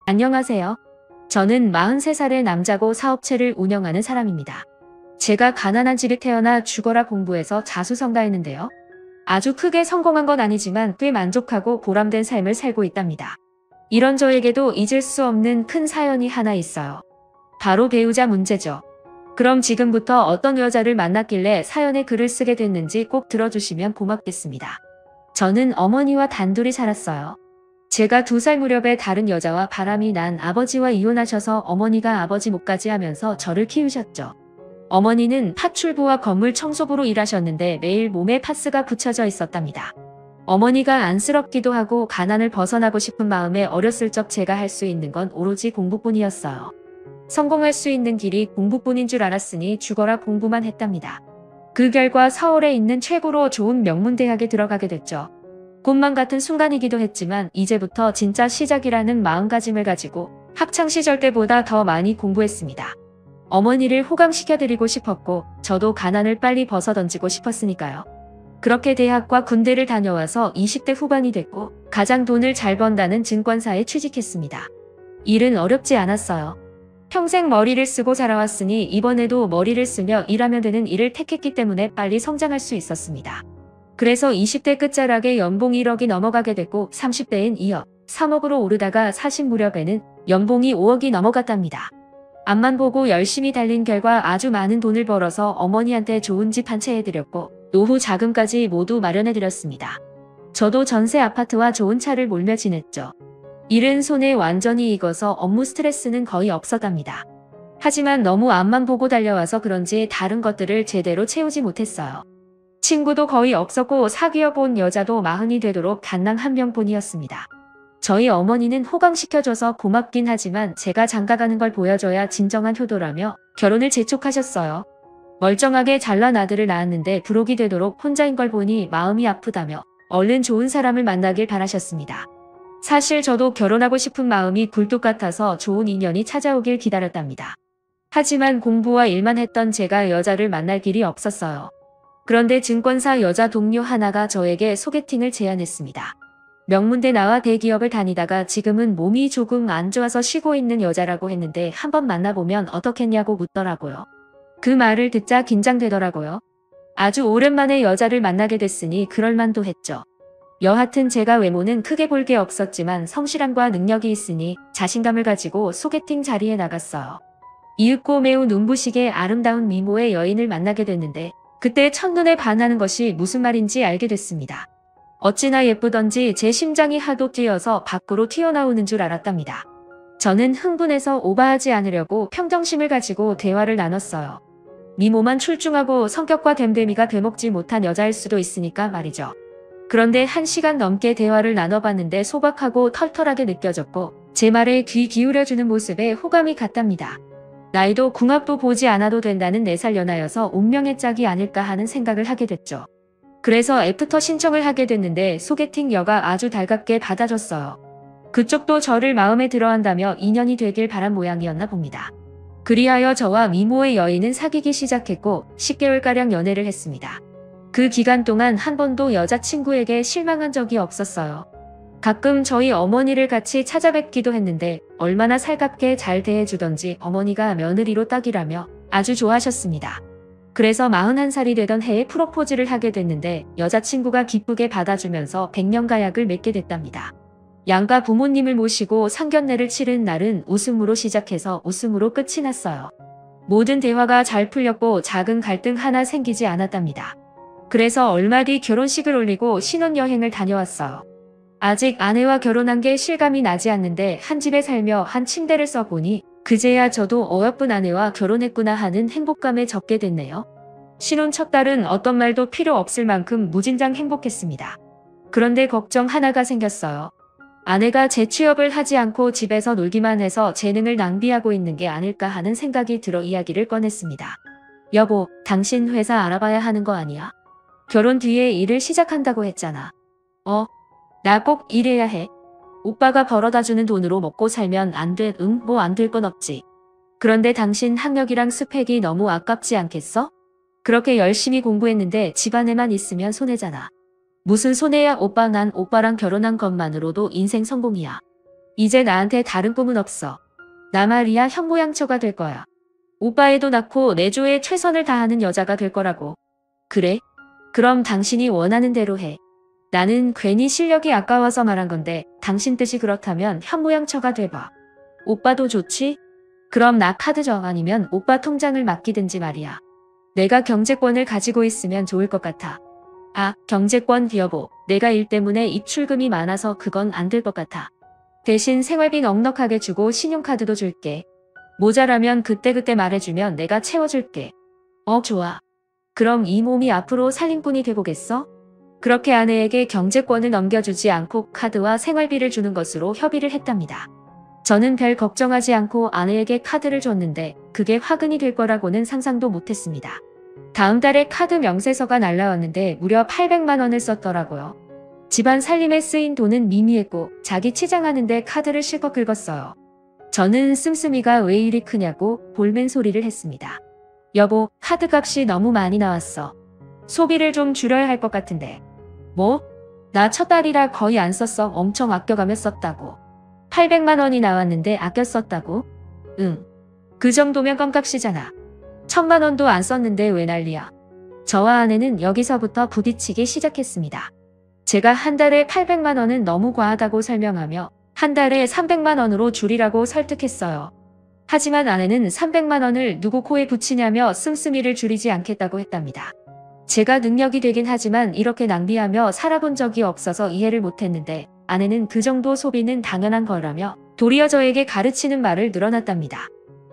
안녕하세요. 저는 43살의 남자고 사업체를 운영하는 사람입니다. 제가 가난한 집에 태어나 죽어라 공부해서 자수성가했는데요. 아주 크게 성공한 건 아니지만 꽤 만족하고 보람된 삶을 살고 있답니다. 이런 저에게도 잊을 수 없는 큰 사연이 하나 있어요. 바로 배우자 문제죠. 그럼 지금부터 어떤 여자를 만났길래 사연에 글을 쓰게 됐는지 꼭 들어주시면 고맙겠습니다. 저는 어머니와 단둘이 살았어요. 제가 2살 무렵에 다른 여자와 바람이 난 아버지와 이혼하셔서 어머니가 아버지 몫까지 하면서 저를 키우셨죠. 어머니는 파출부와 건물 청소부로 일하셨는데 매일 몸에 파스가 붙여져 있었답니다. 어머니가 안쓰럽기도 하고 가난을 벗어나고 싶은 마음에 어렸을 적 제가 할 수 있는 건 오로지 공부뿐이었어요. 성공할 수 있는 길이 공부뿐인 줄 알았으니 죽어라 공부만 했답니다. 그 결과 서울에 있는 최고로 좋은 명문대학에 들어가게 됐죠. 꿈만 같은 순간이기도 했지만 이제부터 진짜 시작이라는 마음가짐을 가지고 학창시절 때보다 더 많이 공부했습니다. 어머니를 호강시켜드리고 싶었고 저도 가난을 빨리 벗어던지고 싶었으니까요. 그렇게 대학과 군대를 다녀와서 20대 후반이 됐고 가장 돈을 잘 번다는 증권사에 취직했습니다. 일은 어렵지 않았어요. 평생 머리를 쓰고 살아왔으니 이번에도 머리를 쓰며 일하면 되는 일을 택했기 때문에 빨리 성장할 수 있었습니다. 그래서 20대 끝자락에 연봉 1억이 넘어가게 됐고 30대엔 2억, 3억으로 오르다가 40 무렵에는 연봉이 5억이 넘어갔답니다. 앞만 보고 열심히 달린 결과 아주 많은 돈을 벌어서 어머니한테 좋은 집 한 채 해드렸고 노후 자금까지 모두 마련해드렸습니다. 저도 전세 아파트와 좋은 차를 몰며 지냈죠. 일은 손에 완전히 익어서 업무 스트레스는 거의 없었답니다. 하지만 너무 앞만 보고 달려와서 그런지 다른 것들을 제대로 채우지 못했어요. 친구도 거의 없었고 사귀어 본 여자도 40이 되도록 단랑 한 명뿐이었습니다. 저희 어머니는 호강시켜줘서 고맙긴 하지만 제가 장가가는 걸 보여줘야 진정한 효도라며 결혼을 재촉하셨어요. 멀쩡하게 잘난 아들을 낳았는데 부록이 되도록 혼자인 걸 보니 마음이 아프다며 얼른 좋은 사람을 만나길 바라셨습니다. 사실 저도 결혼하고 싶은 마음이 굴뚝 같아서 좋은 인연이 찾아오길 기다렸답니다. 하지만 공부와 일만 했던 제가 여자를 만날 길이 없었어요. 그런데 증권사 여자 동료 하나가 저에게 소개팅을 제안했습니다. 명문대 나와 대기업을 다니다가 지금은 몸이 조금 안 좋아서 쉬고 있는 여자라고 했는데 한번 만나보면 어떻겠냐고 묻더라고요. 그 말을 듣자 긴장되더라고요. 아주 오랜만에 여자를 만나게 됐으니 그럴만도 했죠. 여하튼 제가 외모는 크게 볼 게 없었지만 성실함과 능력이 있으니 자신감을 가지고 소개팅 자리에 나갔어요. 이윽고 매우 눈부시게 아름다운 미모의 여인을 만나게 됐는데 그때 첫눈에 반하는 것이 무슨 말인지 알게 됐습니다. 어찌나 예쁘던지 제 심장이 하도 뛰어서 밖으로 튀어나오는 줄 알았답니다. 저는 흥분해서 오버하지 않으려고 평정심을 가지고 대화를 나눴어요. 미모만 출중하고 성격과 됨됨이가 되먹지 못한 여자일 수도 있으니까 말이죠. 그런데 1시간 넘게 대화를 나눠봤는데 소박하고 털털하게 느껴졌고 제 말에 귀 기울여주는 모습에 호감이 갔답니다. 나이도 궁합도 보지 않아도 된다는 4살 연하여서 운명의 짝이 아닐까 하는 생각을 하게 됐죠. 그래서 애프터 신청을 하게 됐는데 소개팅 여가 아주 달갑게 받아줬어요. 그쪽도 저를 마음에 들어한다며 인연이 되길 바란 모양이었나 봅니다. 그리하여 저와 미모의 여인은 사귀기 시작했고 10개월가량 연애를 했습니다. 그 기간 동안 한 번도 여자친구에게 실망한 적이 없었어요. 가끔 저희 어머니를 같이 찾아뵙기도 했는데 얼마나 살갑게 잘 대해주던지 어머니가 며느리로 딱이라며 아주 좋아하셨습니다. 그래서 41살이 되던 해에 프로포즈를 하게 됐는데 여자친구가 기쁘게 받아주면서 백년가약을 맺게 됐답니다. 양가 부모님을 모시고 상견례를 치른 날은 웃음으로 시작해서 웃음으로 끝이 났어요. 모든 대화가 잘 풀렸고 작은 갈등 하나 생기지 않았답니다. 그래서 얼마 뒤 결혼식을 올리고 신혼여행을 다녀왔어요. 아직 아내와 결혼한 게 실감이 나지 않는데 한 집에 살며 한 침대를 써보니 그제야 저도 어여쁜 아내와 결혼했구나 하는 행복감에 젖게 됐네요. 신혼 첫 달은 어떤 말도 필요 없을 만큼 무진장 행복했습니다. 그런데 걱정 하나가 생겼어요. 아내가 재취업을 하지 않고 집에서 놀기만 해서 재능을 낭비하고 있는 게 아닐까 하는 생각이 들어 이야기를 꺼냈습니다. 여보, 당신 회사 알아봐야 하는 거 아니야? 결혼 뒤에 일을 시작한다고 했잖아. 나 꼭 일해야 해. 오빠가 벌어다주는 돈으로 먹고 살면 안 돼. 뭐 안 될 건 없지. 그런데 당신 학력이랑 스펙이 너무 아깝지 않겠어? 그렇게 열심히 공부했는데 집안에만 있으면 손해잖아. 무슨 손해야 오빠, 난 오빠랑 결혼한 것만으로도 인생 성공이야. 이제 나한테 다른 꿈은 없어. 나 말이야 현모양처가 될 거야. 오빠 애도 낳고 내조에 최선을 다하는 여자가 될 거라고. 그래? 그럼 당신이 원하는 대로 해. 나는 괜히 실력이 아까워서 말한 건데 당신 뜻이 그렇다면 현모양처가 돼봐. 오빠도 좋지? 그럼 나 카드 줘. 아니면 오빠 통장을 맡기든지 말이야. 내가 경제권을 가지고 있으면 좋을 것 같아. 아, 경제권 여보. 내가 일 때문에 입출금이 많아서 그건 안 될 것 같아. 대신 생활비 넉넉하게 주고 신용카드도 줄게. 모자라면 그때그때 말해주면 내가 채워줄게. 좋아. 그럼 이 몸이 앞으로 살림꾼이 돼보겠어? 그렇게 아내에게 경제권을 넘겨주지 않고 카드와 생활비를 주는 것으로 협의를 했답니다. 저는 별 걱정하지 않고 아내에게 카드를 줬는데 그게 화근이 될 거라고는 상상도 못했습니다. 다음 달에 카드 명세서가 날라왔는데 무려 800만 원을 썼더라고요. 집안 살림에 쓰인 돈은 미미했고 자기 치장하는데 카드를 실컷 긁었어요. 저는 씀씀이가 왜 일이 크냐고 볼멘 소리를 했습니다. 여보, 카드값이 너무 많이 나왔어. 소비를 좀 줄여야 할 것 같은데. 뭐? 나 첫 달이라 거의 안 썼어. 엄청 아껴가며 썼다고. 800만 원이 나왔는데 아껴 썼다고? 응. 그 정도면 껌값이잖아. 1000만 원도 안 썼는데 왜 난리야. 저와 아내는 여기서부터 부딪히기 시작했습니다. 제가 한 달에 800만 원은 너무 과하다고 설명하며 한 달에 300만 원으로 줄이라고 설득했어요. 하지만 아내는 300만 원을 누구 코에 붙이냐며 씀씀이를 줄이지 않겠다고 했답니다. 제가 능력이 되긴 하지만 이렇게 낭비하며 살아본 적이 없어서 이해를 못했는데 아내는 그 정도 소비는 당연한 거라며 도리어 저에게 가르치는 말을 늘어놨답니다.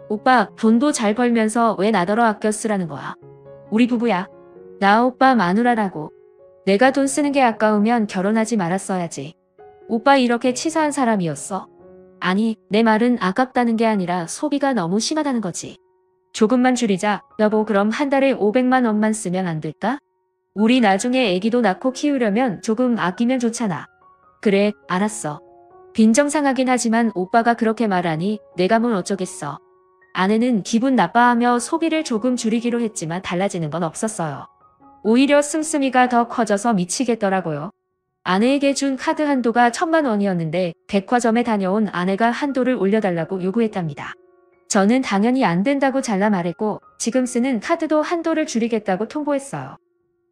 오빠, 돈도 잘 벌면서 왜 나더러 아껴 쓰라는 거야? 우리 부부야. 나 오빠 마누라라고. 내가 돈 쓰는 게 아까우면 결혼하지 말았어야지. 오빠 이렇게 치사한 사람이었어? 아니, 내 말은 아깝다는 게 아니라 소비가 너무 심하다는 거지. 조금만 줄이자. 여보, 그럼 한 달에 500만 원만 쓰면 안 될까? 우리 나중에 애기도 낳고 키우려면 조금 아끼면 좋잖아. 그래, 알았어. 빈정상하긴 하지만 오빠가 그렇게 말하니 내가 뭘 어쩌겠어. 아내는 기분 나빠하며 소비를 조금 줄이기로 했지만 달라지는 건 없었어요. 오히려 씀씀이가 더 커져서 미치겠더라고요. 아내에게 준 카드 한도가 1000만 원이었는데 백화점에 다녀온 아내가 한도를 올려달라고 요구했답니다. 저는 당연히 안 된다고 잘라 말했고 지금 쓰는 카드도 한도를 줄이겠다고 통보했어요.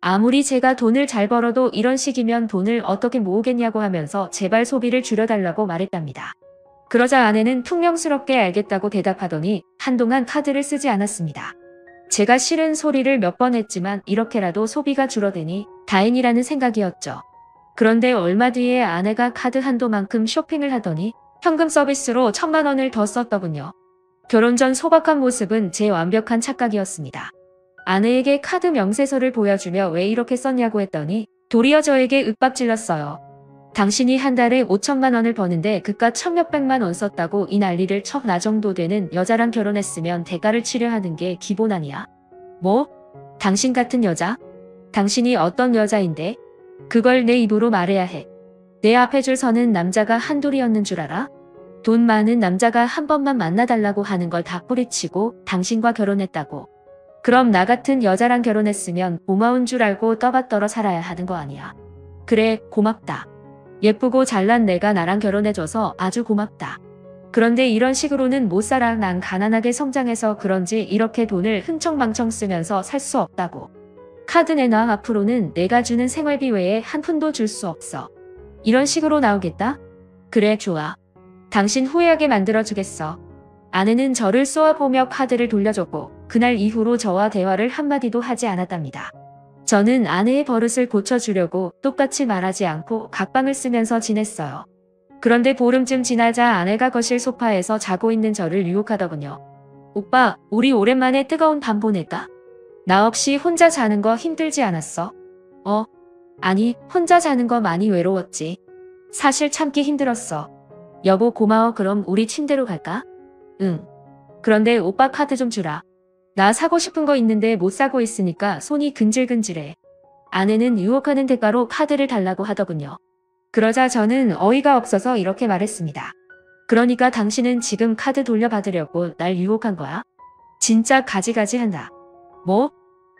아무리 제가 돈을 잘 벌어도 이런 식이면 돈을 어떻게 모으겠냐고 하면서 제발 소비를 줄여달라고 말했답니다. 그러자 아내는 퉁명스럽게 알겠다고 대답하더니 한동안 카드를 쓰지 않았습니다. 제가 싫은 소리를 몇 번 했지만 이렇게라도 소비가 줄어드니 다행이라는 생각이었죠. 그런데 얼마 뒤에 아내가 카드 한도만큼 쇼핑을 하더니 현금 서비스로 1000만 원을 더 썼더군요. 결혼 전 소박한 모습은 제 완벽한 착각이었습니다. 아내에게 카드 명세서를 보여주며 왜 이렇게 썼냐고 했더니 도리어 저에게 윽박질렀어요. 당신이 한 달에 5천만 원을 버는데 그깟 1600만 원 썼다고 이 난리를 쳐. 나 정도 되는 여자랑 결혼했으면 대가를 치려 하는 게 기본 아니야? 뭐? 당신 같은 여자? 당신이 어떤 여자인데? 그걸 내 입으로 말해야 해. 내 앞에 줄 서는 남자가 한둘이었는 줄 알아? 돈 많은 남자가 한 번만 만나달라고 하는 걸 다 뿌리치고 당신과 결혼했다고. 그럼 나 같은 여자랑 결혼했으면 고마운 줄 알고 떠받들어 살아야 하는 거 아니야. 그래, 고맙다. 예쁘고 잘난 내가 나랑 결혼해줘서 아주 고맙다. 그런데 이런 식으로는 못 살아. 난 가난하게 성장해서 그런지 이렇게 돈을 흥청망청 쓰면서 살 수 없다고. 카드 내놔. 앞으로는 내가 주는 생활비 외에 한 푼도 줄 수 없어. 이런 식으로 나오겠다? 그래, 좋아. 당신 후회하게 만들어주겠어. 아내는 저를 쏘아보며 카드를 돌려줬고 그날 이후로 저와 대화를 한마디도 하지 않았답니다. 저는 아내의 버릇을 고쳐주려고 똑같이 말하지 않고 각방을 쓰면서 지냈어요. 그런데 보름쯤 지나자 아내가 거실 소파에서 자고 있는 저를 유혹하더군요. 오빠, 우리 오랜만에 뜨거운 밤 보낼까? 나 없이 혼자 자는 거 힘들지 않았어? 아니, 혼자 자는 거 많이 외로웠지. 사실 참기 힘들었어. 여보 고마워. 그럼 우리 침대로 갈까? 응. 그런데 오빠 카드 좀 주라. 나 사고 싶은 거 있는데 못 사고 있으니까 손이 근질근질해. 아내는 유혹하는 대가로 카드를 달라고 하더군요. 그러자 저는 어이가 없어서 이렇게 말했습니다. 그러니까 당신은 지금 카드 돌려받으려고 날 유혹한 거야? 진짜 가지가지 한다. 뭐?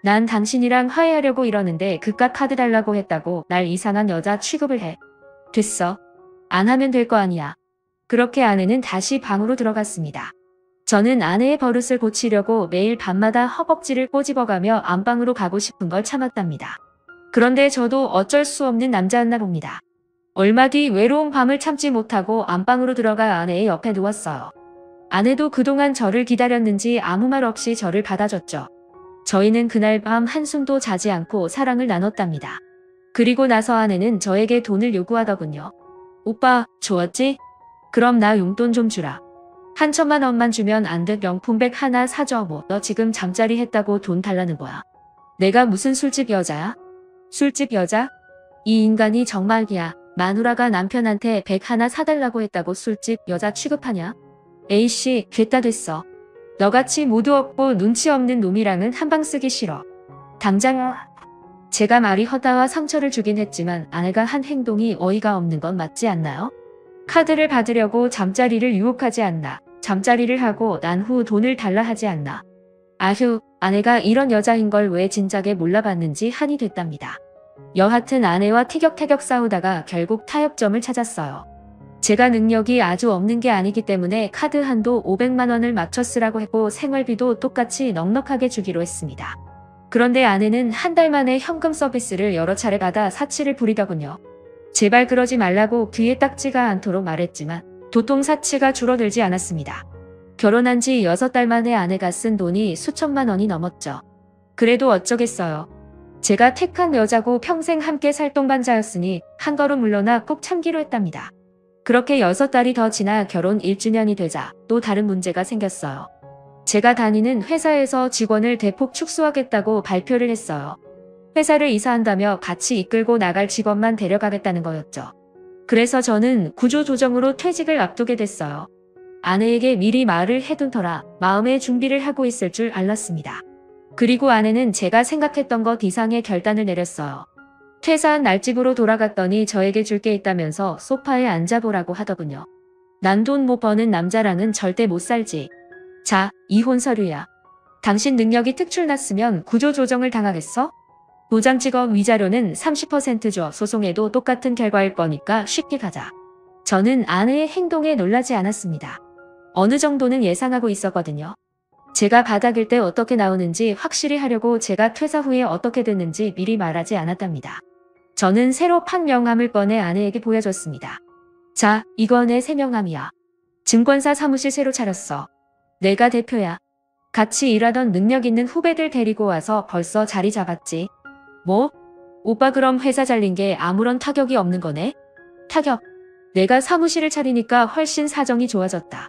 난 당신이랑 화해하려고 이러는데 그깟 카드 달라고 했다고 날 이상한 여자 취급을 해. 됐어. 안 하면 될 거 아니야. 그렇게 아내는 다시 방으로 들어갔습니다. 저는 아내의 버릇을 고치려고 매일 밤마다 허벅지를 꼬집어가며 안방으로 가고 싶은 걸 참았답니다. 그런데 저도 어쩔 수 없는 남자였나 봅니다. 얼마 뒤 외로운 밤을 참지 못하고 안방으로 들어가 아내의 옆에 누웠어요. 아내도 그동안 저를 기다렸는지 아무 말 없이 저를 받아줬죠. 저희는 그날 밤 한숨도 자지 않고 사랑을 나눴답니다. 그리고 나서 아내는 저에게 돈을 요구하더군요. 오빠, 좋았지? 그럼 나 용돈 좀 주라. 1,000만 원만 주면 안 돼. 명품백 하나 사줘. 뭐 너 지금 잠자리 했다고 돈 달라는 거야. 내가 무슨 술집 여자야? 술집 여자? 이 인간이 정말이야. 마누라가 남편한테 백 하나 사달라고 했다고 술집 여자 취급하냐? 에이씨, 됐다 됐어. 너같이 모두 없고 눈치 없는 놈이랑은 한방 쓰기 싫어. 당장. 제가 말이 허다와 상처를 주긴 했지만 아내가 한 행동이 어이가 없는 건 맞지 않나요? 카드를 받으려고 잠자리를 유혹하지 않나. 잠자리를 하고 난 후 돈을 달라 하지 않나. 아휴, 아내가 이런 여자인 걸 왜 진작에 몰라봤는지 한이 됐답니다. 여하튼 아내와 티격태격 싸우다가 결국 타협점을 찾았어요. 제가 능력이 아주 없는 게 아니기 때문에 카드 한도 500만 원을 맞춰 쓰라고 했고 생활비도 똑같이 넉넉하게 주기로 했습니다. 그런데 아내는 한 달 만에 현금 서비스를 여러 차례 받아 사치를 부리더군요. 제발 그러지 말라고 귀에 딱지가 않도록 말했지만 도통 사치가 줄어들지 않았습니다. 결혼한 지 6달 만에 아내가 쓴 돈이 수천만 원이 넘었죠. 그래도 어쩌겠어요. 제가 택한 여자고 평생 함께 살 동반자였으니 한 걸음 물러나 꼭 참기로 했답니다. 그렇게 6달이 더 지나 결혼 1주년이 되자 또 다른 문제가 생겼어요. 제가 다니는 회사에서 직원을 대폭 축소하겠다고 발표를 했어요. 회사를 이사한다며 같이 이끌고 나갈 직원만 데려가겠다는 거였죠. 그래서 저는 구조조정으로 퇴직을 앞두게 됐어요. 아내에게 미리 말을 해둔 터라 마음의 준비를 하고 있을 줄 알았습니다. 그리고 아내는 제가 생각했던 것 이상의 결단을 내렸어요. 퇴사한 날 집으로 돌아갔더니 저에게 줄 게 있다면서 소파에 앉아보라고 하더군요. 난 돈 못 버는 남자랑은 절대 못 살지. 자, 이혼 서류야. 당신 능력이 특출났으면 구조조정을 당하겠어? 도장 찍어 위자료는 30% 줘. 소송해도 똑같은 결과일 거니까 쉽게 가자. 저는 아내의 행동에 놀라지 않았습니다. 어느 정도는 예상하고 있었거든요. 제가 바닥일 때 어떻게 나오는지 확실히 하려고 제가 퇴사 후에 어떻게 됐는지 미리 말하지 않았답니다. 저는 새로 판 명함을 꺼내 아내에게 보여줬습니다. 자, 이거 내 새 명함이야. 증권사 사무실 새로 차렸어. 내가 대표야. 같이 일하던 능력 있는 후배들 데리고 와서 벌써 자리 잡았지. 뭐? 오빠 그럼 회사 잘린 게 아무런 타격이 없는 거네? 타격. 내가 사무실을 차리니까 훨씬 사정이 좋아졌다.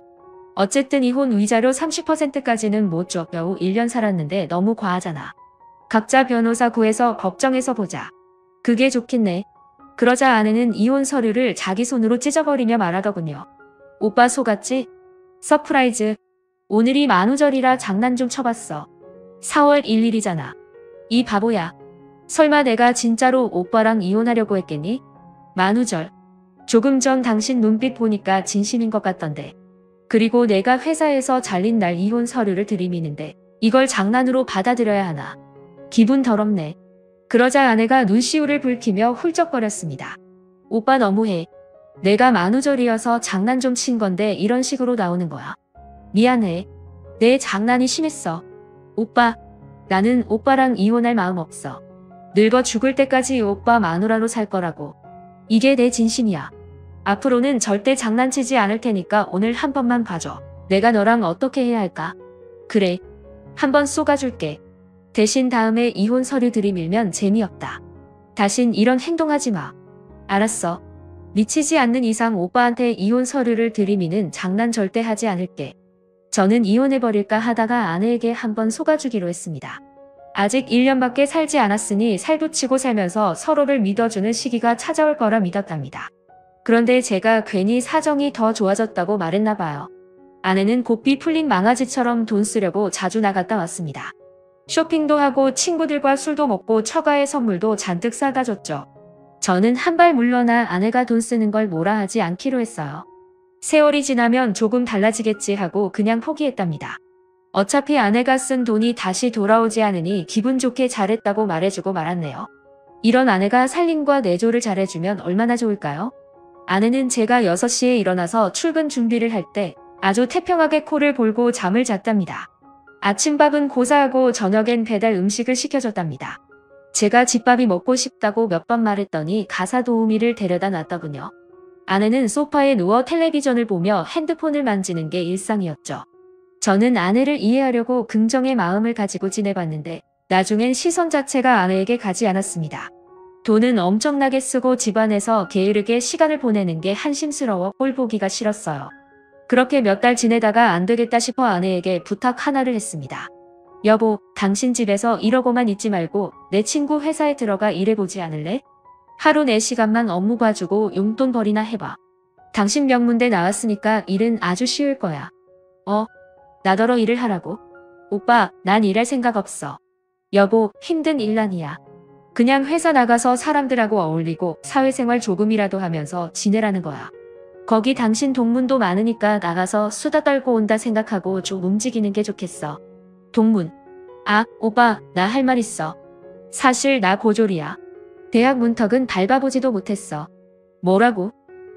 어쨌든 이혼 위자료 30%까지는 못 줘. 겨우 1년 살았는데 너무 과하잖아. 각자 변호사 구해서 법정에서 보자. 그게 좋겠네. 그러자 아내는 이혼 서류를 자기 손으로 찢어버리며 말하더군요. 오빠 속았지? 서프라이즈. 오늘이 만우절이라 장난 좀 쳐봤어. 4월 1일이잖아. 이 바보야. 설마 내가 진짜로 오빠랑 이혼하려고 했겠니? 만우절. 조금 전 당신 눈빛 보니까 진심인 것 같던데. 그리고 내가 회사에서 잘린 날 이혼 서류를 들이미는데 이걸 장난으로 받아들여야 하나. 기분 더럽네. 그러자 아내가 눈시울을 붉히며 훌쩍거렸습니다. 오빠 너무해. 내가 만우절이어서 장난 좀 친 건데 이런 식으로 나오는 거야. 미안해. 내 장난이 심했어. 오빠, 나는 오빠랑 이혼할 마음 없어. 늙어 죽을 때까지 오빠 마누라로 살 거라고. 이게 내 진심이야. 앞으로는 절대 장난치지 않을 테니까 오늘 한 번만 봐줘. 내가 너랑 어떻게 해야 할까? 그래. 한 번 쏘가줄게. 대신 다음에 이혼 서류 들이밀면 재미없다. 다신 이런 행동하지 마. 알았어. 미치지 않는 이상 오빠한테 이혼 서류를 들이미는 장난 절대 하지 않을게. 저는 이혼해버릴까 하다가 아내에게 한번 속아주기로 했습니다. 아직 1년밖에 살지 않았으니 살붙이고 살면서 서로를 믿어주는 시기가 찾아올 거라 믿었답니다. 그런데 제가 괜히 사정이 더 좋아졌다고 말했나 봐요. 아내는 고삐 풀린 망아지처럼 돈 쓰려고 자주 나갔다 왔습니다. 쇼핑도 하고 친구들과 술도 먹고 처가에 선물도 잔뜩 사다 줬죠. 저는 한 발 물러나 아내가 돈 쓰는 걸 뭐라 하지 않기로 했어요. 세월이 지나면 조금 달라지겠지 하고 그냥 포기했답니다. 어차피 아내가 쓴 돈이 다시 돌아오지 않으니 기분 좋게 잘했다고 말해주고 말았네요. 이런 아내가 살림과 내조를 잘해주면 얼마나 좋을까요? 아내는 제가 6시에 일어나서 출근 준비를 할 때 아주 태평하게 코를 골고 잠을 잤답니다. 아침밥은 고사하고 저녁엔 배달 음식을 시켜줬답니다. 제가 집밥이 먹고 싶다고 몇 번 말했더니 가사 도우미를 데려다 놨더군요. 아내는 소파에 누워 텔레비전을 보며 핸드폰을 만지는 게 일상이었죠. 저는 아내를 이해하려고 긍정의 마음을 가지고 지내봤는데 나중엔 시선 자체가 아내에게 가지 않았습니다. 돈은 엄청나게 쓰고 집안에서 게으르게 시간을 보내는 게 한심스러워 꼴 보기가 싫었어요. 그렇게 몇 달 지내다가 안 되겠다 싶어 아내에게 부탁 하나를 했습니다. 여보, 당신 집에서 이러고만 있지 말고 내 친구 회사에 들어가 일해보지 않을래? 하루 4시간만 업무 봐주고 용돈 벌이나 해봐. 당신 명문대 나왔으니까 일은 아주 쉬울 거야. 나더러 일을 하라고? 오빠, 난 일할 생각 없어. 여보, 힘든 일란이야. 그냥 회사 나가서 사람들하고 어울리고 사회생활 조금이라도 하면서 지내라는 거야. 거기 당신 동문도 많으니까 나가서 수다 떨고 온다 생각하고 좀 움직이는 게 좋겠어. 동문. 아, 오빠, 나 할 말 있어. 사실 나 고졸이야. 대학 문턱은 밟아보지도 못했어. 뭐라고?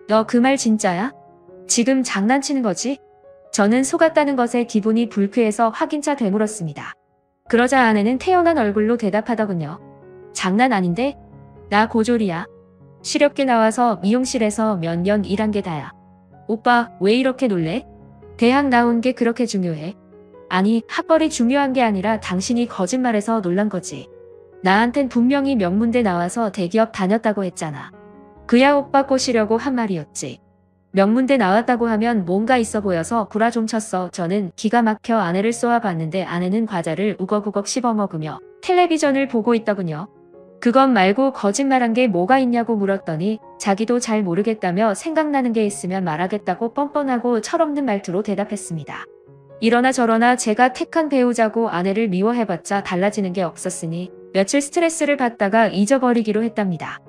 너 그 말 진짜야? 지금 장난치는 거지? 저는 속았다는 것에 기분이 불쾌해서 확인차 되물었습니다. 그러자 아내는 태연한 얼굴로 대답하더군요. 장난 아닌데? 나 고졸이야. 실업계 나와서 미용실에서 몇 년 일한 게 다야. 오빠, 왜 이렇게 놀래? 대학 나온 게 그렇게 중요해? 아니, 학벌이 중요한 게 아니라 당신이 거짓말해서 놀란 거지. 나한텐 분명히 명문대 나와서 대기업 다녔다고 했잖아. 그야 오빠 꼬시려고 한 말이었지. 명문대 나왔다고 하면 뭔가 있어 보여서 구라 좀 쳤어. 저는 기가 막혀 아내를 쏘아봤는데 아내는 과자를 우걱우걱 씹어먹으며 텔레비전을 보고 있더군요. 그것 말고 거짓말한 게 뭐가 있냐고 물었더니 자기도 잘 모르겠다며 생각나는 게 있으면 말하겠다고 뻔뻔하고 철없는 말투로 대답했습니다. 이러나 저러나 제가 택한 배우자고 아내를 미워해봤자 달라지는 게 없었으니 며칠 스트레스를 받다가 잊어버리기로 했답니다.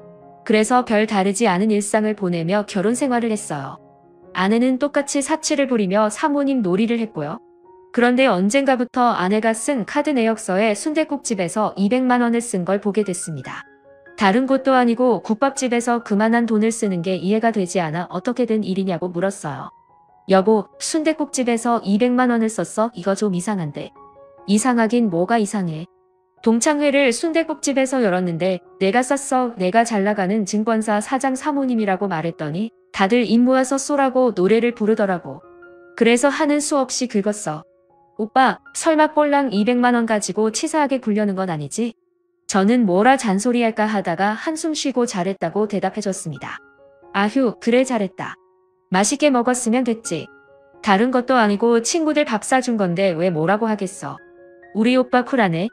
그래서 별 다르지 않은 일상을 보내며 결혼 생활을 했어요. 아내는 똑같이 사치를 부리며 사모님 놀이를 했고요. 그런데 언젠가부터 아내가 쓴 카드 내역서에 순댓국집에서 200만 원을 쓴 걸 보게 됐습니다. 다른 곳도 아니고 국밥집에서 그만한 돈을 쓰는 게 이해가 되지 않아 어떻게 된 일이냐고 물었어요. 여보, 순댓국집에서 200만 원을 썼어? 이거 좀 이상한데. 이상하긴 뭐가 이상해. 동창회를 순댓국집에서 열었는데 내가 쐈어. 내가 잘나가는 증권사 사장 사모님이라고 말했더니 다들 입 모아서 쏘라고 노래를 부르더라고. 그래서 하는 수 없이 긁었어. 오빠, 설마 꼴랑 200만 원 가지고 치사하게 굴려는 건 아니지? 저는 뭐라 잔소리할까 하다가 한숨 쉬고 잘했다고 대답해줬습니다. 아휴, 그래 잘했다. 맛있게 먹었으면 됐지. 다른 것도 아니고 친구들 밥 사준 건데 왜 뭐라고 하겠어. 우리 오빠 쿨하네.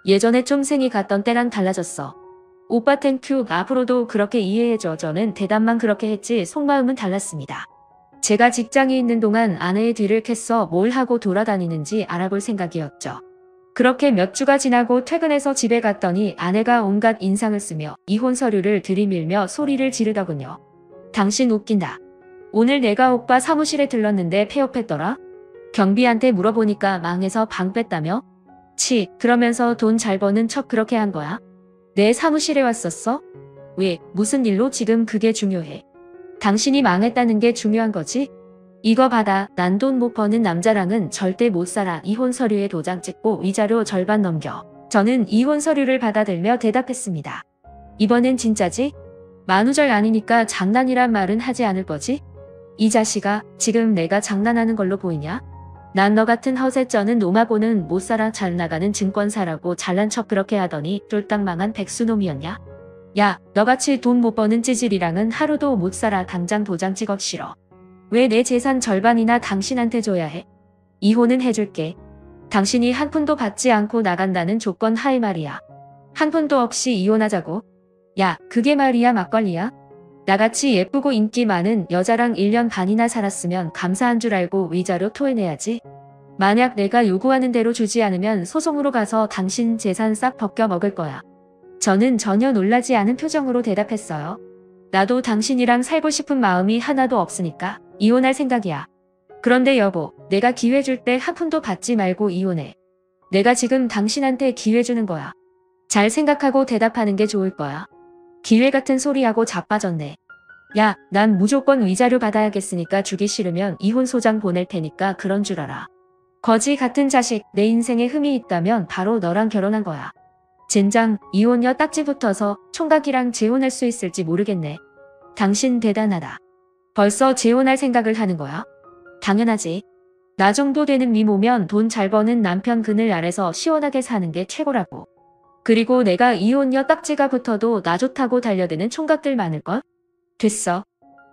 예전에 쫌생이 갔던 때랑 달라졌어. 오빠 땡큐. 앞으로도 그렇게 이해해줘. 저는 대답만 그렇게 했지 속마음은 달랐습니다. 제가 직장에 있는 동안 아내의 뒤를 캐서 뭘 하고 돌아다니는지 알아볼 생각이었죠. 그렇게 몇 주가 지나고 퇴근해서 집에 갔더니 아내가 온갖 인상을 쓰며 이혼 서류를 들이밀며 소리를 지르더군요. 당신 웃긴다. 오늘 내가 오빠 사무실에 들렀는데 폐업했더라? 경비한테 물어보니까 망해서 방 뺐다며? 치, 그러면서 돈 잘 버는 척 그렇게 한 거야? 내 사무실에 왔었어? 왜, 무슨 일로? 지금 그게 중요해. 당신이 망했다는 게 중요한 거지? 이거 받아. 난 돈 못 버는 남자랑은 절대 못 살아. 이혼 서류에 도장 찍고 위자료 절반 넘겨. 저는 이혼 서류를 받아들며 대답했습니다. 이번엔 진짜지? 만우절 아니니까 장난이란 말은 하지 않을 거지? 이 자식아, 지금 내가 장난하는 걸로 보이냐? 난 너 같은 허세쩌는 놈하고는 못 살아. 잘 나가는 증권사라고 잘난 척 그렇게 하더니 쫄딱 망한 백수놈이었냐? 야, 너같이 돈 못 버는 찌질이랑은 하루도 못 살아. 당장 도장 찍어 싫어. 왜 내 재산 절반이나 당신한테 줘야 해? 이혼은 해줄게. 당신이 한 푼도 받지 않고 나간다는 조건 하에 말이야. 한 푼도 없이 이혼하자고? 야, 그게 말이야 막걸리야? 나같이 예쁘고 인기 많은 여자랑 1년 반이나 살았으면 감사한 줄 알고 위자료 토해내야지. 만약 내가 요구하는 대로 주지 않으면 소송으로 가서 당신 재산 싹 벗겨 먹을 거야. 저는 전혀 놀라지 않은 표정으로 대답했어요. 나도 당신이랑 살고 싶은 마음이 하나도 없으니까 이혼할 생각이야. 그런데 여보, 내가 기회 줄 때 한 푼도 받지 말고 이혼해. 내가 지금 당신한테 기회 주는 거야. 잘 생각하고 대답하는 게 좋을 거야. 기회 같은 소리하고 자빠졌네. 야, 난 무조건 위자료 받아야겠으니까 주기 싫으면 이혼 소장 보낼 테니까 그런 줄 알아. 거지 같은 자식, 내 인생에 흠이 있다면 바로 너랑 결혼한 거야. 젠장, 이혼녀 딱지 붙어서 총각이랑 재혼할 수 있을지 모르겠네. 당신 대단하다. 벌써 재혼할 생각을 하는 거야? 당연하지. 나 정도 되는 미모면 돈 잘 버는 남편 그늘 아래서 시원하게 사는 게 최고라고. 그리고 내가 이혼녀 딱지가 붙어도 나 좋다고 달려드는 총각들 많을걸? 됐어.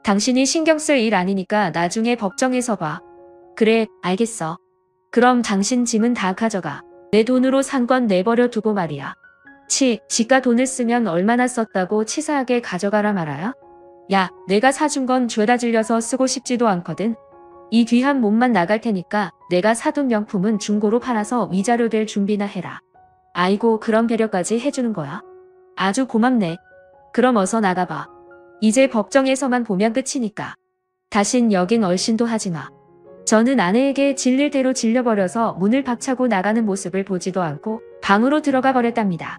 당신이 신경 쓸 일 아니니까 나중에 법정에서 봐. 그래, 알겠어. 그럼 당신 짐은 다 가져가. 내 돈으로 산 건 내버려 두고 말이야. 지가 돈을 쓰면 얼마나 썼다고 치사하게 가져가라 말아야? 야, 내가 사준 건 죄다 질려서 쓰고 싶지도 않거든. 이 귀한 몸만 나갈 테니까 내가 사둔 명품은 중고로 팔아서 위자료 될 준비나 해라. 아이고, 그런 배려까지 해주는 거야? 아주 고맙네. 그럼 어서 나가봐. 이제 법정에서만 보면 끝이니까. 다신 여긴 얼씬도 하지 마. 저는 아내에게 질릴 대로 질려버려서 문을 박차고 나가는 모습을 보지도 않고 방으로 들어가 버렸답니다.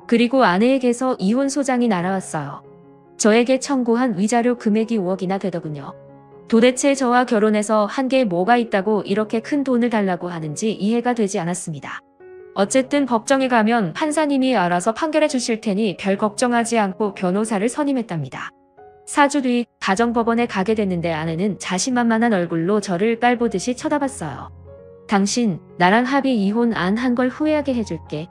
그리고 아내에게서 이혼 소장이 날아왔어요. 저에게 청구한 위자료 금액이 5억이나 되더군요. 도대체 저와 결혼해서 한 게 뭐가 있다고 이렇게 큰 돈을 달라고 하는지 이해가 되지 않았습니다. 어쨌든 법정에 가면 판사님이 알아서 판결해 주실 테니 별 걱정하지 않고 변호사를 선임했답니다. 4주 뒤 가정법원에 가게 됐는데 아내는 자신만만한 얼굴로 저를 깔보듯이 쳐다봤어요. 당신, 나랑 합의 이혼 안 한 걸 후회하게 해줄게.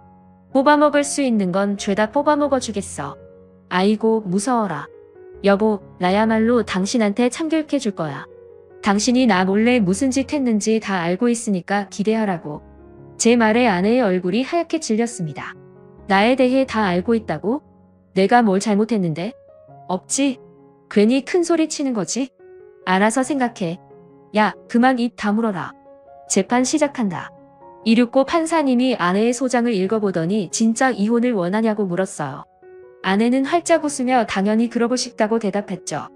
뽑아먹을 수 있는 건 죄다 뽑아먹어 주겠어. 아이고, 무서워라. 여보, 나야말로 당신한테 참교육해 줄 거야. 당신이 나 몰래 무슨 짓 했는지 다 알고 있으니까 기대하라고. 제 말에 아내의 얼굴이 하얗게 질렸습니다. 나에 대해 다 알고 있다고? 내가 뭘 잘못했는데? 없지? 괜히 큰 소리 치는 거지? 알아서 생각해. 야, 그만 입 다물어라. 재판 시작한다. 이륙고 판사님이 아내의 소장을 읽어보더니 진짜 이혼을 원하냐고 물었어요. 아내는 활짝 웃으며 당연히 그러고 싶다고 대답했죠.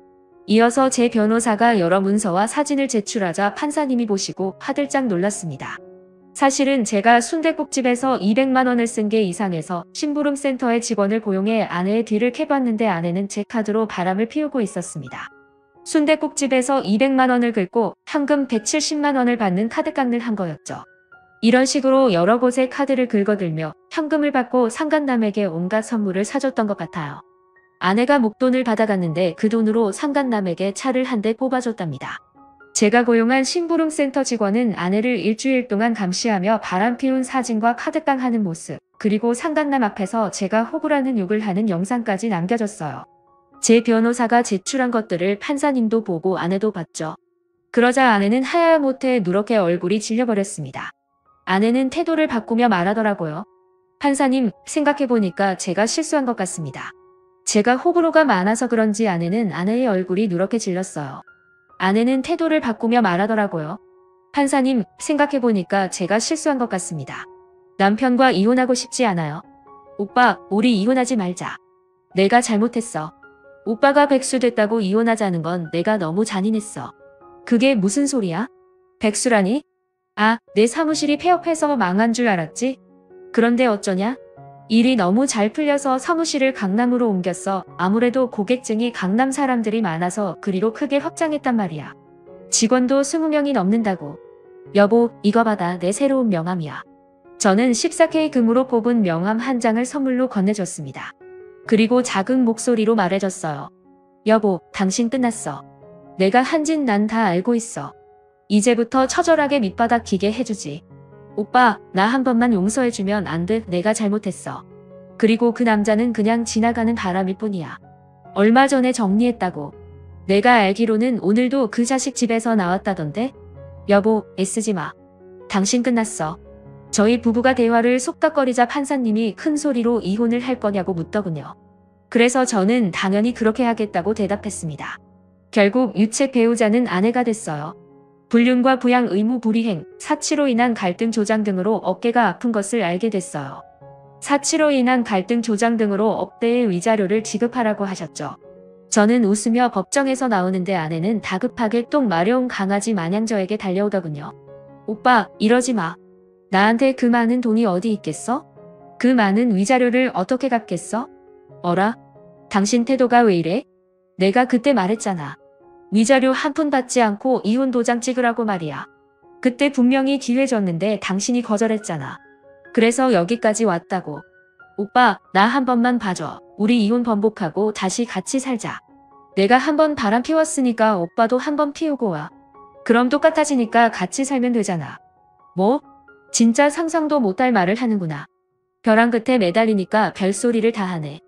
이어서 제 변호사가 여러 문서와 사진을 제출하자 판사님이 보시고 화들짝 놀랐습니다. 사실은 제가 순댓국집에서 200만 원을 쓴 게 이상해서 심부름센터의 직원을 고용해 아내의 뒤를 캐봤는데 아내는 제 카드로 바람을 피우고 있었습니다. 순댓국집에서 200만 원을 긁고 현금 170만 원을 받는 카드 깡을 한 거였죠. 이런 식으로 여러 곳에 카드를 긁어들며 현금을 받고 상간남에게 온갖 선물을 사줬던 것 같아요. 아내가 목돈을 받아갔는데 그 돈으로 상간남에게 차를 한 대 뽑아줬답니다. 제가 고용한 심부름센터 직원은 아내를 일주일 동안 감시하며 바람 피운 사진과 카드깡 하는 모습, 그리고 상간남 앞에서 제가 호구라는 욕을 하는 영상까지 남겨줬어요. 제 변호사가 제출한 것들을 판사님도 보고 아내도 봤죠. 그러자 아내는 하야못해 누렇게 얼굴이 질려버렸습니다. 아내는 태도를 바꾸며 말하더라고요. 판사님, 생각해보니까 제가 실수한 것 같습니다. 제가 호불호가 많아서 그런지 아내는 아내의 얼굴이 누렇게 질렸어요. 아내는 태도를 바꾸며 말하더라고요. 판사님, 생각해보니까 제가 실수한 것 같습니다. 남편과 이혼하고 싶지 않아요. 오빠, 우리 이혼하지 말자. 내가 잘못했어. 오빠가 백수 됐다고 이혼하자는 건 내가 너무 잔인했어. 그게 무슨 소리야? 백수라니? 아, 내 사무실이 폐업해서 망한 줄 알았지? 그런데 어쩌냐? 일이 너무 잘 풀려서 사무실을 강남으로 옮겼어. 아무래도 고객층이 강남 사람들이 많아서 그리로 크게 확장했단 말이야. 직원도 20명이 넘는다고. 여보, 이거 받아. 내 새로운 명함이야. 저는 14K 금으로 뽑은 명함 한 장을 선물로 건네줬습니다. 그리고 작은 목소리로 말해줬어요. 여보, 당신 끝났어. 내가 한 짓 난 다 알고 있어. 이제부터 처절하게 밑바닥 기게 해주지. 오빠, 나 한 번만 용서해주면 안 돼. 내가 잘못했어. 그리고 그 남자는 그냥 지나가는 바람일 뿐이야. 얼마 전에 정리했다고. 내가 알기로는 오늘도 그 자식 집에서 나왔다던데? 여보, 애쓰지 마. 당신 끝났어. 저희 부부가 대화를 속닥거리자 판사님이 큰 소리로 이혼을 할 거냐고 묻더군요. 그래서 저는 당연히 그렇게 하겠다고 대답했습니다. 결국 유책 배우자는 아내가 됐어요. 불륜과 부양 의무 불이행, 사치로 인한 갈등 조장 등으로 어깨가 아픈 것을 알게 됐어요. 사치로 인한 갈등 조장 등으로 억대의 위자료를 지급하라고 하셨죠. 저는 웃으며 법정에서 나오는데 아내는 다급하게 똥 마려운 강아지 마냥 저에게 달려오더군요. 오빠, 이러지 마. 나한테 그 많은 돈이 어디 있겠어? 그 많은 위자료를 어떻게 갚겠어? 어라? 당신 태도가 왜 이래? 내가 그때 말했잖아. 위자료 한 푼 받지 않고 이혼 도장 찍으라고 말이야. 그때 분명히 기회 줬는데 당신이 거절했잖아. 그래서 여기까지 왔다고. 오빠, 나 한 번만 봐줘. 우리 이혼 번복하고 다시 같이 살자. 내가 한 번 바람 피웠으니까 오빠도 한 번 피우고 와. 그럼 똑같아지니까 같이 살면 되잖아. 뭐? 진짜 상상도 못할 말을 하는구나. 벼랑 끝에 매달리니까 별소리를 다 하네.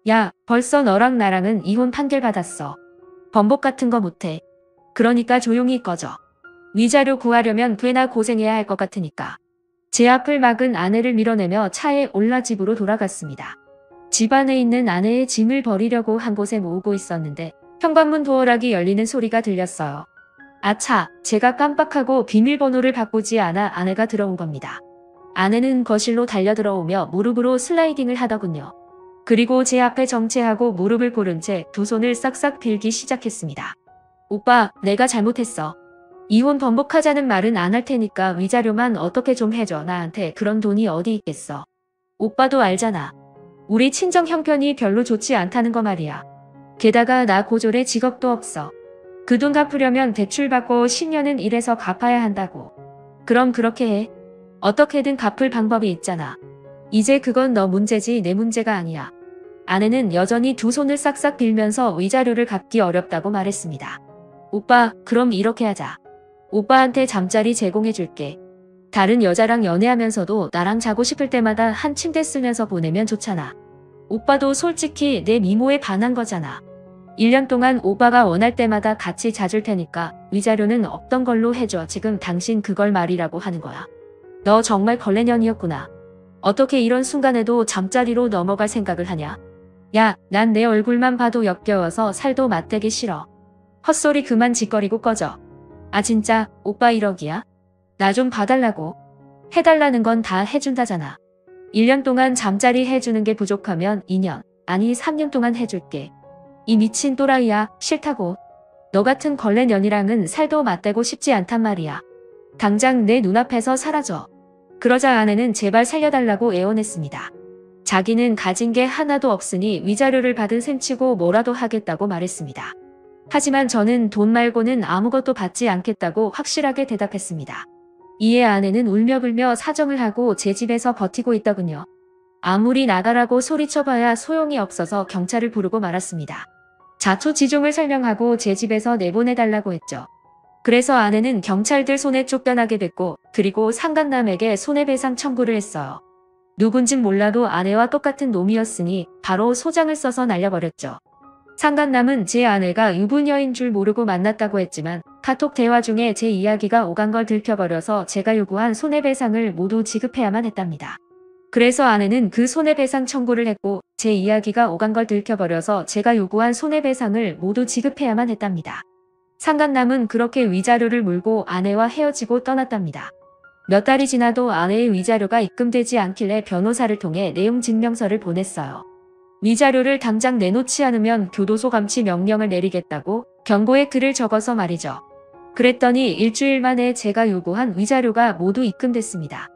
야, 벌써 너랑 나랑은 이혼 판결 받았어. 번복 같은 거 못해. 그러니까 조용히 꺼져. 위자료 구하려면 꽤나 고생해야 할 것 같으니까. 제 앞을 막은 아내를 밀어내며 차에 올라 집으로 돌아갔습니다. 집 안에 있는 아내의 짐을 버리려고 한 곳에 모으고 있었는데 현관문 도어락이 열리는 소리가 들렸어요. 아차, 제가 깜빡하고 비밀번호를 바꾸지 않아 아내가 들어온 겁니다. 아내는 거실로 달려들어오며 무릎으로 슬라이딩을 하더군요. 그리고 제 앞에 정체하고 무릎을 꿇은 채 두 손을 싹싹 빌기 시작했습니다. 오빠, 내가 잘못했어. 이혼 번복하자는 말은 안 할 테니까 위자료만 어떻게 좀 해줘. 나한테 그런 돈이 어디 있겠어. 오빠도 알잖아. 우리 친정 형편이 별로 좋지 않다는 거 말이야. 게다가 나 고졸에 직업도 없어. 그 돈 갚으려면 대출 받고 10년은 일해서 갚아야 한다고. 그럼 그렇게 해. 어떻게든 갚을 방법이 있잖아. 이제 그건 너 문제지 내 문제가 아니야. 아내는 여전히 두 손을 싹싹 빌면서 위자료를 갚기 어렵다고 말했습니다. 오빠, 그럼 이렇게 하자. 오빠한테 잠자리 제공해줄게. 다른 여자랑 연애하면서도 나랑 자고 싶을 때마다 한 침대 쓰면서 보내면 좋잖아. 오빠도 솔직히 내 미모에 반한 거잖아. 1년 동안 오빠가 원할 때마다 같이 자줄 테니까 위자료는 없던 걸로 해줘. 지금 당신 그걸 말이라고 하는 거야. 너 정말 걸레년이었구나. 어떻게 이런 순간에도 잠자리로 넘어갈 생각을 하냐. 야, 난 내 얼굴만 봐도 역겨워서 살도 맞대기 싫어. 헛소리 그만 짓거리고 꺼져. 아 진짜 오빠 1억이야? 나 좀 봐달라고. 해달라는 건 다 해준다잖아. 1년 동안 잠자리 해주는 게 부족하면 2년, 아니 3년 동안 해줄게. 이 미친 또라이야, 싫다고. 너 같은 걸레년이랑은 살도 맞대고 싶지 않단 말이야. 당장 내 눈앞에서 사라져. 그러자 아내는 제발 살려달라고 애원했습니다. 자기는 가진 게 하나도 없으니 위자료를 받은 셈치고 뭐라도 하겠다고 말했습니다. 하지만 저는 돈 말고는 아무것도 받지 않겠다고 확실하게 대답했습니다. 이에 아내는 울며불며 사정을 하고 제 집에서 버티고 있더군요. 아무리 나가라고 소리쳐봐야 소용이 없어서 경찰을 부르고 말았습니다. 자초지종을 설명하고 제 집에서 내보내달라고 했죠. 그래서 아내는 경찰들 손에 쫓겨나게 됐고 그리고 상간남에게 손해배상 청구를 했어요. 누군진 몰라도 아내와 똑같은 놈이었으니 바로 소장을 써서 날려버렸죠. 상간남은 제 아내가 유부녀인 줄 모르고 만났다고 했지만 카톡 대화 중에 제 이야기가 오간 걸 들켜버려서 제가 요구한 손해배상을 모두 지급해야만 했답니다. 그래서 아내는 그 손해배상 청구를 했고 제 이야기가 오간 걸 들켜버려서 제가 요구한 손해배상을 모두 지급해야만 했답니다. 상간남은 그렇게 위자료를 물고 아내와 헤어지고 떠났답니다. 몇 달이 지나도 아내의 위자료가 입금되지 않길래 변호사를 통해 내용 증명서를 보냈어요. 위자료를 당장 내놓지 않으면 교도소 감치 명령을 내리겠다고 경고의 글을 적어서 말이죠. 그랬더니 일주일 만에 제가 요구한 위자료가 모두 입금됐습니다.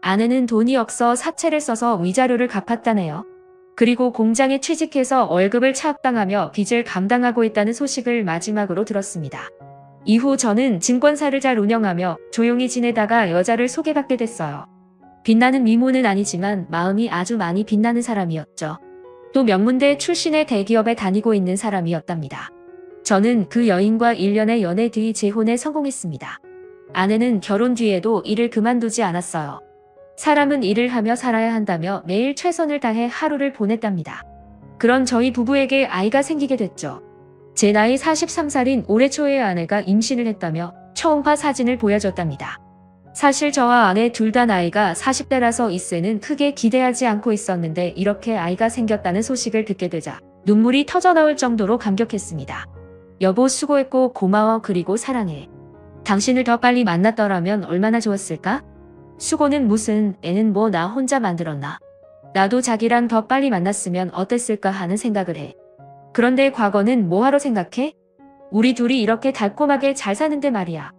아내는 돈이 없어 사채를 써서 위자료를 갚았다네요. 그리고 공장에 취직해서 월급을 차압당하며 빚을 감당하고 있다는 소식을 마지막으로 들었습니다. 이후 저는 증권사를 잘 운영하며 조용히 지내다가 여자를 소개받게 됐어요. 빛나는 미모는 아니지만 마음이 아주 많이 빛나는 사람이었죠. 또 명문대 출신의 대기업에 다니고 있는 사람이었답니다. 저는 그 여인과 1년의 연애 뒤 재혼에 성공했습니다. 아내는 결혼 뒤에도 일을 그만두지 않았어요. 사람은 일을 하며 살아야 한다며 매일 최선을 다해 하루를 보냈답니다. 그런 저희 부부에게 아이가 생기게 됐죠. 제 나이 43살인 올해 초에 아내가 임신을 했다며 초음파 사진을 보여줬답니다. 사실 저와 아내 둘 다 나이가 40대라서 이세는 크게 기대하지 않고 있었는데 이렇게 아이가 생겼다는 소식을 듣게 되자 눈물이 터져나올 정도로 감격했습니다. 여보 수고했고 고마워 그리고 사랑해. 당신을 더 빨리 만났더라면 얼마나 좋았을까? 수고는 무슨 애는 뭐 나 혼자 만들었나. 나도 자기랑 더 빨리 만났으면 어땠을까 하는 생각을 해. 그런데 과거는 뭐하러 생각해? 우리 둘이 이렇게 달콤하게 잘 사는데 말이야.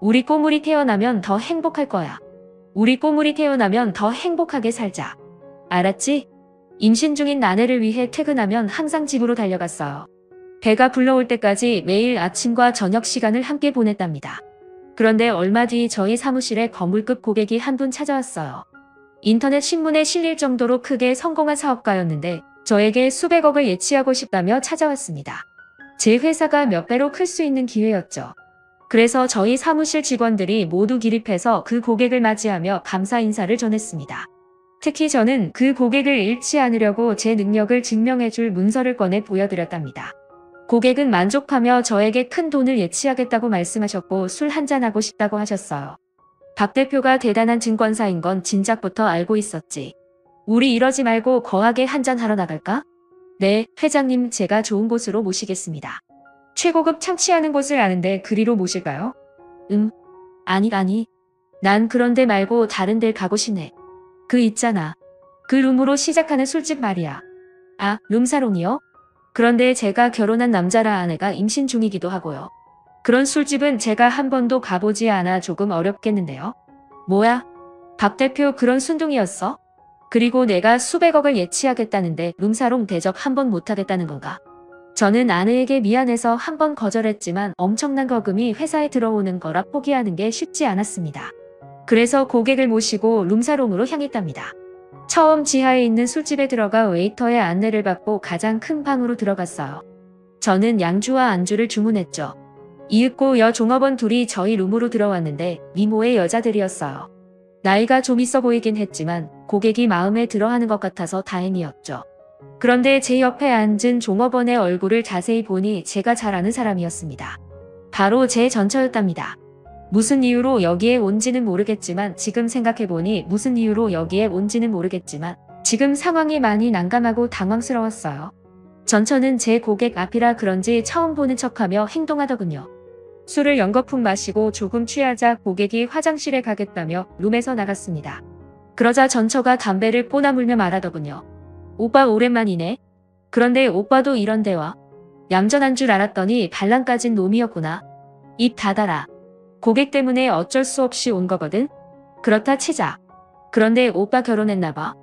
우리 꼬물이 태어나면 더 행복할 거야. 우리 꼬물이 태어나면 더 행복하게 살자. 알았지? 임신 중인 아내를 위해 퇴근하면 항상 집으로 달려갔어요. 배가 불러올 때까지 매일 아침과 저녁 시간을 함께 보냈답니다. 그런데 얼마 뒤 저희 사무실에 거물급 고객이 한 분 찾아왔어요. 인터넷 신문에 실릴 정도로 크게 성공한 사업가였는데 저에게 수백억을 예치하고 싶다며 찾아왔습니다. 제 회사가 몇 배로 클 수 있는 기회였죠. 그래서 저희 사무실 직원들이 모두 기립해서 그 고객을 맞이하며 감사 인사를 전했습니다. 특히 저는 그 고객을 잃지 않으려고 제 능력을 증명해줄 문서를 꺼내 보여드렸답니다. 고객은 만족하며 저에게 큰 돈을 예치하겠다고 말씀하셨고 술 한잔하고 싶다고 하셨어요. 박 대표가 대단한 증권사인 건 진작부터 알고 있었지. 우리 이러지 말고 거하게 한잔하러 나갈까? 네, 회장님 제가 좋은 곳으로 모시겠습니다. 최고급 창취하는 곳을 아는데 그리로 모실까요? 아니. 난 그런 데 말고 다른 데 가고 싶네. 그 있잖아. 그 룸으로 시작하는 술집 말이야. 아, 룸사롱이요? 그런데 제가 결혼한 남자라 아내가 임신 중이기도 하고요. 그런 술집은 제가 한 번도 가보지 않아 조금 어렵겠는데요. 뭐야? 박 대표 그런 순둥이였어? 그리고 내가 수백억을 예치하겠다는데 룸사롱 대접 한 번 못하겠다는 건가? 저는 아내에게 미안해서 한 번 거절했지만 엄청난 거금이 회사에 들어오는 거라 포기하는 게 쉽지 않았습니다. 그래서 고객을 모시고 룸사롱으로 향했답니다. 처음 지하에 있는 술집에 들어가 웨이터의 안내를 받고 가장 큰 방으로 들어갔어요. 저는 양주와 안주를 주문했죠. 이윽고 여종업원 둘이 저희 룸으로 들어왔는데 미모의 여자들이었어요. 나이가 좀 있어 보이긴 했지만 고객이 마음에 들어하는 것 같아서 다행이었죠. 그런데 제 옆에 앉은 종업원의 얼굴을 자세히 보니 제가 잘 아는 사람이었습니다. 바로 제 전처였답니다. 무슨 이유로 여기에 온지는 모르겠지만 지금 상황이 많이 난감하고 당황스러웠어요. 전처는 제 고객 앞이라 그런지 처음 보는 척하며 행동하더군요. 술을 연거품 마시고 조금 취하자 고객이 화장실에 가겠다며 룸에서 나갔습니다. 그러자 전처가 담배를 꼬나물며 말하더군요. 오빠 오랜만이네. 그런데 오빠도 이런 데와. 얌전한 줄 알았더니 반란 까진 놈이었구나. 입 닫아라. 고객 때문에 어쩔 수 없이 온 거거든. 그렇다 치자. 그런데 오빠 결혼했나봐.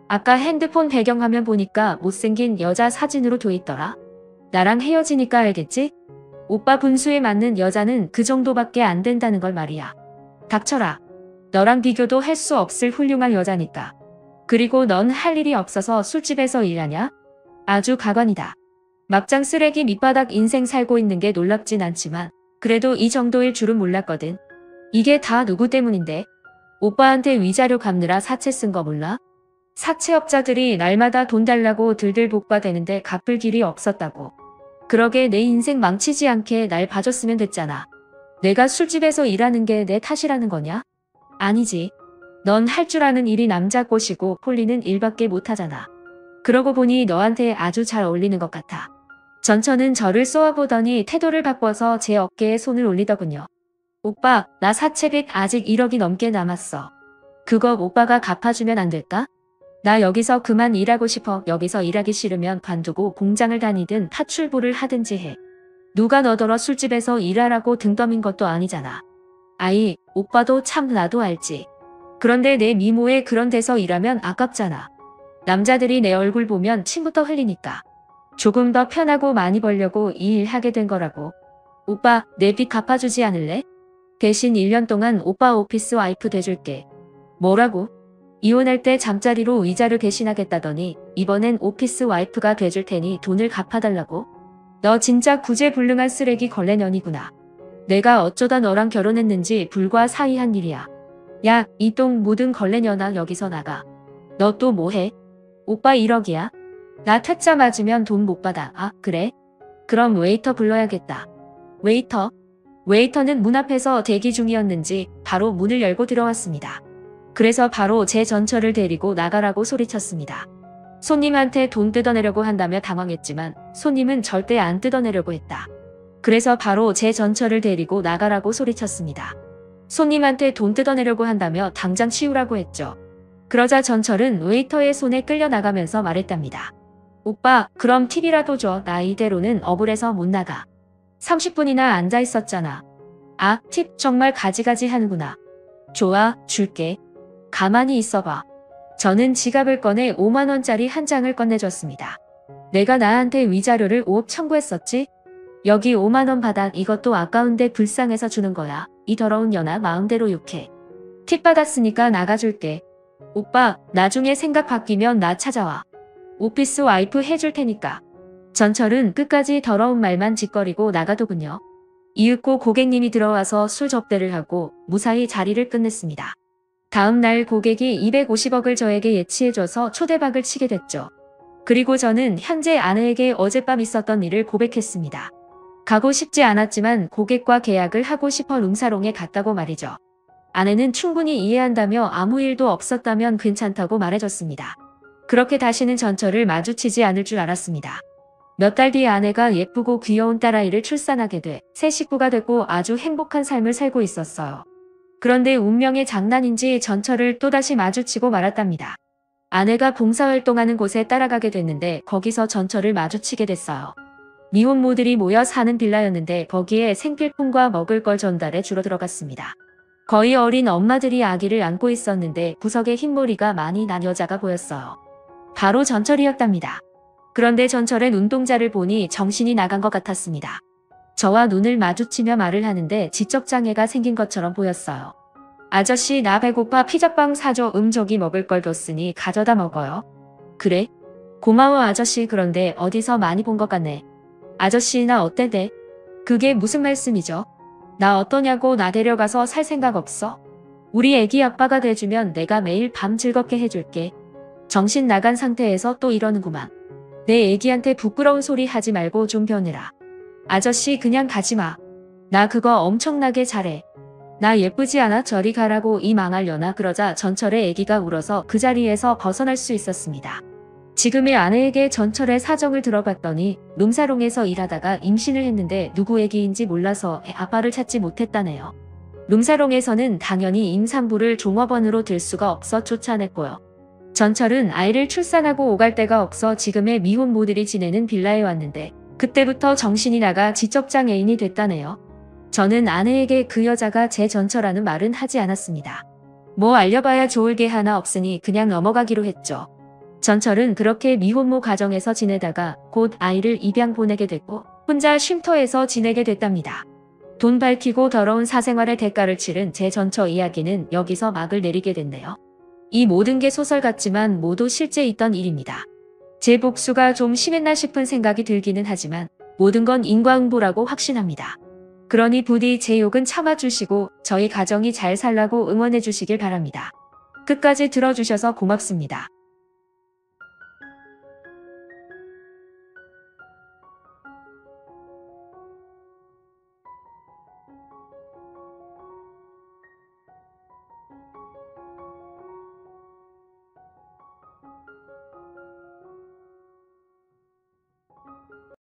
아까 핸드폰 배경화면 보니까 못생긴 여자 사진으로 돼 있더라. 나랑 헤어지니까 알겠지? 오빠 분수에 맞는 여자는 그 정도밖에 안 된다는 걸 말이야. 닥쳐라. 너랑 비교도 할 수 없을 훌륭한 여자니까. 그리고 넌 할 일이 없어서 술집에서 일하냐? 아주 가관이다. 막장 쓰레기 밑바닥 인생 살고 있는 게 놀랍진 않지만 그래도 이 정도일 줄은 몰랐거든. 이게 다 누구 때문인데? 오빠한테 위자료 갚느라 사채 쓴 거 몰라? 사채업자들이 날마다 돈 달라고 들들 볶아대는데 갚을 길이 없었다고. 그러게 내 인생 망치지 않게 날 봐줬으면 됐잖아. 내가 술집에서 일하는 게 내 탓이라는 거냐? 아니지. 넌 할 줄 아는 일이 남자 꼬시고 폴리는 일밖에 못하잖아. 그러고 보니 너한테 아주 잘 어울리는 것 같아. 전처는 저를 쏘아보더니 태도를 바꿔서 제 어깨에 손을 올리더군요. 오빠, 나 사채빚 아직 1억이 넘게 남았어. 그거 오빠가 갚아주면 안 될까? 나 여기서 그만 일하고 싶어. 여기서 일하기 싫으면 관두고 공장을 다니든 파출부를 하든지 해. 누가 너더러 술집에서 일하라고 등 떠민 것도 아니잖아. 아이, 오빠도 참 나도 알지. 그런데 내 미모에 그런 데서 일하면 아깝잖아. 남자들이 내 얼굴 보면 침부터 흘리니까. 조금 더 편하고 많이 벌려고 이 일 하게 된 거라고. 오빠, 내 빚 갚아주지 않을래? 대신 1년 동안 오빠 오피스 와이프 돼줄게. 뭐라고? 이혼할 때 잠자리로 위자료 대신하겠다더니 이번엔 오피스 와이프가 돼줄 테니 돈을 갚아달라고? 너 진짜 구제불능한 쓰레기 걸레년이구나. 내가 어쩌다 너랑 결혼했는지 불과 사이한 일이야. 야, 이 똥 묻은 걸레년아 여기서 나가. 너 또 뭐해? 오빠 1억이야? 나 퇴짜 맞으면 돈 못 받아. 아, 그래? 그럼 웨이터 불러야겠다. 웨이터? 웨이터는 문 앞에서 대기 중이었는지 바로 문을 열고 들어왔습니다. 그래서 바로 제 전처를 데리고 나가라고 소리쳤습니다. 손님한테 돈 뜯어내려고 한다며 당황했지만 손님은 절대 안 뜯어내려고 했다. 그래서 바로 제 전처를 데리고 나가라고 소리쳤습니다. 손님한테 돈 뜯어내려고 한다며 당장 치우라고 했죠. 그러자 전철은 웨이터의 손에 끌려나가면서 말했답니다. 오빠, 그럼 팁이라도 줘. 나 이대로는 억울해서 못 나가. 30분이나 앉아 있었잖아. 아, 팁 정말 가지가지 하는구나. 좋아, 줄게. 가만히 있어봐. 저는 지갑을 꺼내 5만원짜리 한 장을 꺼내줬습니다. 내가 나한테 위자료를 5억 청구했었지? 여기 5만 원 받아. 이것도 아까운데 불쌍해서 주는 거야. 이 더러운 년아 마음대로 욕해. 팁 받았으니까 나가줄게. 오빠, 나중에 생각 바뀌면 나 찾아와. 오피스 와이프 해줄 테니까. 전철은 끝까지 더러운 말만 짓거리고 나가더군요. 이윽고 고객님이 들어와서 술 접대를 하고 무사히 자리를 끝냈습니다. 다음 날 고객이 250억을 저에게 예치해줘서 초대박을 치게 됐죠. 그리고 저는 현재 아내에게 어젯밤 있었던 일을 고백했습니다. 가고 싶지 않았지만 고객과 계약을 하고 싶어 룸사롱에 갔다고 말이죠. 아내는 충분히 이해한다며 아무 일도 없었다면 괜찮다고 말해줬습니다. 그렇게 다시는 전철을 마주치지 않을 줄 알았습니다. 몇 달 뒤에 아내가 예쁘고 귀여운 딸아이를 출산하게 돼 새 식구가 됐고 아주 행복한 삶을 살고 있었어요. 그런데 운명의 장난인지 전철을 또다시 마주치고 말았답니다. 아내가 봉사활동하는 곳에 따라가게 됐는데 거기서 전철을 마주치게 됐어요. 미혼모들이 모여 사는 빌라였는데 거기에 생필품과 먹을 걸 전달해 주러 들어갔습니다. 거의 어린 엄마들이 아기를 안고 있었는데 구석에 흰머리가 많이 난 여자가 보였어요. 바로 전철이었답니다. 그런데 전철의 눈동자를 보니 정신이 나간 것 같았습니다. 저와 눈을 마주치며 말을 하는데 지적장애가 생긴 것처럼 보였어요. 아저씨, 나 배고파. 피자빵 사줘. 저기 먹을 걸 뒀으니 가져다 먹어요. 그래? 고마워 아저씨. 그런데 어디서 많이 본 것 같네. 아저씨, 나 어때대? 그게 무슨 말씀이죠? 나 어떠냐고. 나 데려가서 살 생각 없어? 우리 애기 아빠가 돼주면 내가 매일 밤 즐겁게 해줄게. 정신 나간 상태에서 또 이러는구만. 내 애기한테 부끄러운 소리 하지 말고 좀 변해라. 아저씨, 그냥 가지마. 나 그거 엄청나게 잘해. 나 예쁘지 않아? 저리 가라고. 이 망할려나. 그러자 전철의 애기가 울어서 그 자리에서 벗어날 수 있었습니다. 지금의 아내에게 전철의 사정을 들어봤더니 룸사롱에서 일하다가 임신을 했는데 누구 애기인지 몰라서 아빠를 찾지 못했다네요. 룸사롱에서는 당연히 임산부를 종업원으로 들 수가 없어 쫓아냈고요. 전철은 아이를 출산하고 오갈 데가 없어 지금의 미혼모들이 지내는 빌라에 왔는데 그때부터 정신이 나가 지적장애인이 됐다네요. 저는 아내에게 그 여자가 제 전처라는 말은 하지 않았습니다. 뭐 알려봐야 좋을 게 하나 없으니 그냥 넘어가기로 했죠. 전철은 그렇게 미혼모 가정에서 지내다가 곧 아이를 입양 보내게 됐고 혼자 쉼터에서 지내게 됐답니다. 돈 밝히고 더러운 사생활의 대가를 치른 제 전처 이야기는 여기서 막을 내리게 됐네요. 이 모든 게 소설 같지만 모두 실제 있던 일입니다. 제 복수가 좀 심했나 싶은 생각이 들기는 하지만 모든 건 인과응보라고 확신합니다. 그러니 부디 제 욕은 참아주시고 저희 가정이 잘 살라고 응원해 주시길 바랍니다. 끝까지 들어주셔서 고맙습니다.